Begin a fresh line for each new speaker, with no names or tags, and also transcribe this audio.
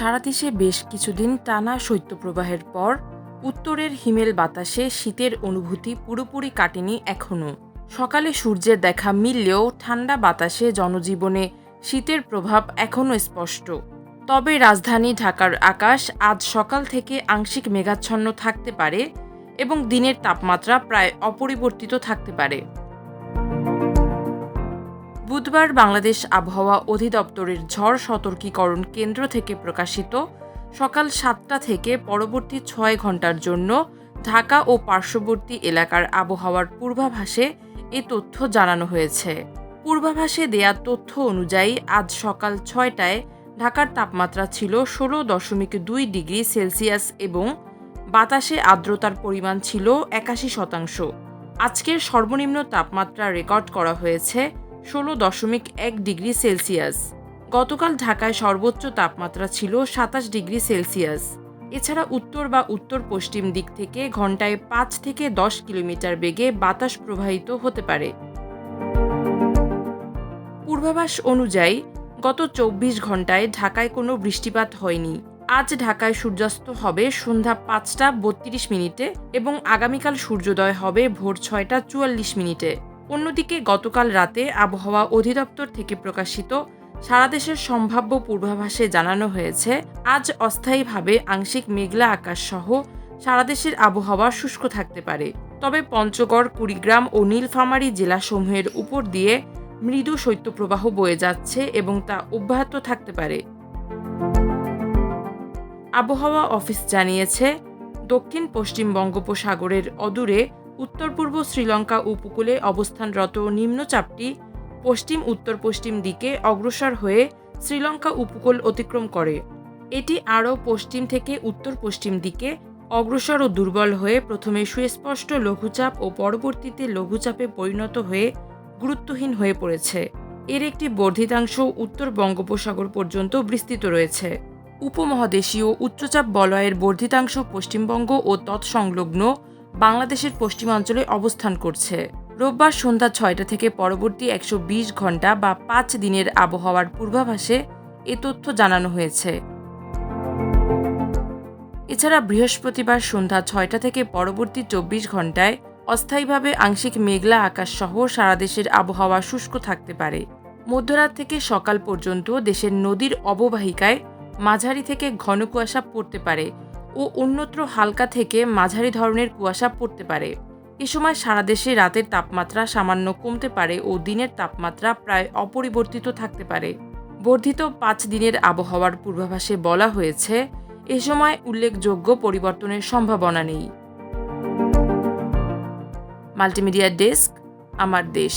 সারা দেশে বেশ কিছুদিন টানা শৈত্যপ্রবাহের পর উত্তরের হিমেল বাতাসে শীতের অনুভূতি পুরোপুরি কাটেনি এখনও। সকালে সূর্যের দেখা মিললেও ঠান্ডা বাতাসে জনজীবনে শীতের প্রভাব এখনও স্পষ্ট। তবে রাজধানী ঢাকার আকাশ আজ সকাল থেকে আংশিক মেঘাচ্ছন্ন থাকতে পারে এবং দিনের তাপমাত্রা প্রায় অপরিবর্তিত থাকতে পারে। বুধবার বাংলাদেশ আবহাওয়া অধিদপ্তরের ঝড় সতর্কীকরণ কেন্দ্র থেকে প্রকাশিত সকাল ৭টা থেকে পরবর্তী ৬ ঘন্টার জন্য ঢাকা ও পার্শ্ববর্তী এলাকার আবহাওয়ার পূর্বাভাসে এ তথ্য জানানো হয়েছে। পূর্বাভাসে দেয়া তথ্য অনুযায়ী আজ সকাল ৬টায় ঢাকার তাপমাত্রা ছিল ১৬.২ ডিগ্রি সেলসিয়াস এবং বাতাসে আর্দ্রতার পরিমাণ ছিল ৮১%। আজকের সর্বনিম্ন তাপমাত্রা রেকর্ড করা হয়েছে ১৬.১ ডিগ্রি সেলসিয়াস। গতকাল ঢাকায় সর্বোচ্চ তাপমাত্রা ছিল ২৭ ডিগ্রি সেলসিয়াস। এছাড়া উত্তর বা উত্তর পশ্চিম দিক থেকে ঘন্টায় ৫ থেকে ১০ কিলোমিটার বেগে বাতাস প্রবাহিত হতে পারে। পূর্বাভাস অনুযায়ী গত ২৪ ঘন্টায় ঢাকায় কোনো বৃষ্টিপাত হয়নি। আজ ঢাকায় সূর্যাস্ত হবে সন্ধ্যা ৫টা ৩২ মিনিটে এবং আগামীকাল সূর্যোদয় হবে ভোর ৬টা ৪৪ মিনিটে। অন্যদিকে গতকাল রাতে আবহাওয়া অধিদপ্তর থেকে প্রকাশিত সারা দেশের সম্ভাব্য পূর্বাভাসে জানানো হয়েছে, আজ অস্থায়ীভাবে আংশিক মেঘলা আকাশ সহ সারা দেশের আবহাওয়া শুষ্ক থাকতে পারে। তবে পঞ্চগড়, কুড়িগ্রাম ও নীলফামারী জেলাসমূহের উপর দিয়ে মৃদু শৈত্যপ্রবাহ বয়ে যাচ্ছে এবং তা অব্যাহত থাকতে পারে। আবহাওয়া অফিস জানিয়েছে, দক্ষিণ পশ্চিম বঙ্গোপসাগরের অদূরে উত্তর পূর্ব শ্রীলঙ্কা উপকূলে অবস্থানরত নিম্নচাপটি পশ্চিম উত্তর পশ্চিম দিকে অগ্রসর হয়ে শ্রীলঙ্কা উপকূল অতিক্রম করে। এটি আরও পশ্চিম থেকে উত্তর পশ্চিম দিকে অগ্রসর ও দুর্বল হয়ে প্রথমে সুস্পষ্ট লঘুচাপ ও পরবর্তীতে লঘুচাপে পরিণত হয়ে গুরুত্বহীন হয়ে পড়েছে। এর একটি বর্ধিতাংশ উত্তর বঙ্গোপসাগর পর্যন্ত বিস্তৃত রয়েছে। উপমহাদেশীয় উচ্চচাপ বলয়ের বর্ধিতাংশ পশ্চিমবঙ্গ ও তৎসংলগ্ন বাংলাদেশের পশ্চিমাঞ্চলে অবস্থান করছে। রোববার সন্ধ্যা ৬টা থেকে পরবর্তী ১২০ ঘন্টা বা ৫ দিনের আবহাওয়ার পূর্বাভাসে এ তথ্য জানানো হয়েছে। এছাড়া বৃহস্পতিবার সন্ধ্যা ৬টা থেকে পরবর্তী ২৪ ঘন্টায় অস্থায়ীভাবে আংশিক মেঘলা আকাশ সহ সারা দেশের আবহাওয়া শুষ্ক থাকতে পারে। মধ্যরাত থেকে সকাল পর্যন্ত দেশের নদীর অববাহিকায় মাঝারি থেকে ঘন কুয়াশা পড়তে পারে ও অন্যত্র হালকা থেকে মাঝারি ধরনের কুয়াশা পড়তে পারে। এ সময় সারা দেশে রাতের তাপমাত্রা সামান্য কমতে পারে ও দিনের তাপমাত্রা প্রায় অপরিবর্তিত থাকতে পারে। বর্ধিত ৫ দিনের আবহাওয়ার পূর্বাভাসে বলা হয়েছে, এ সময় উল্লেখযোগ্য পরিবর্তনের সম্ভাবনা নেই। মাল্টিমিডিয়া ডেস্ক, আমার দেশ।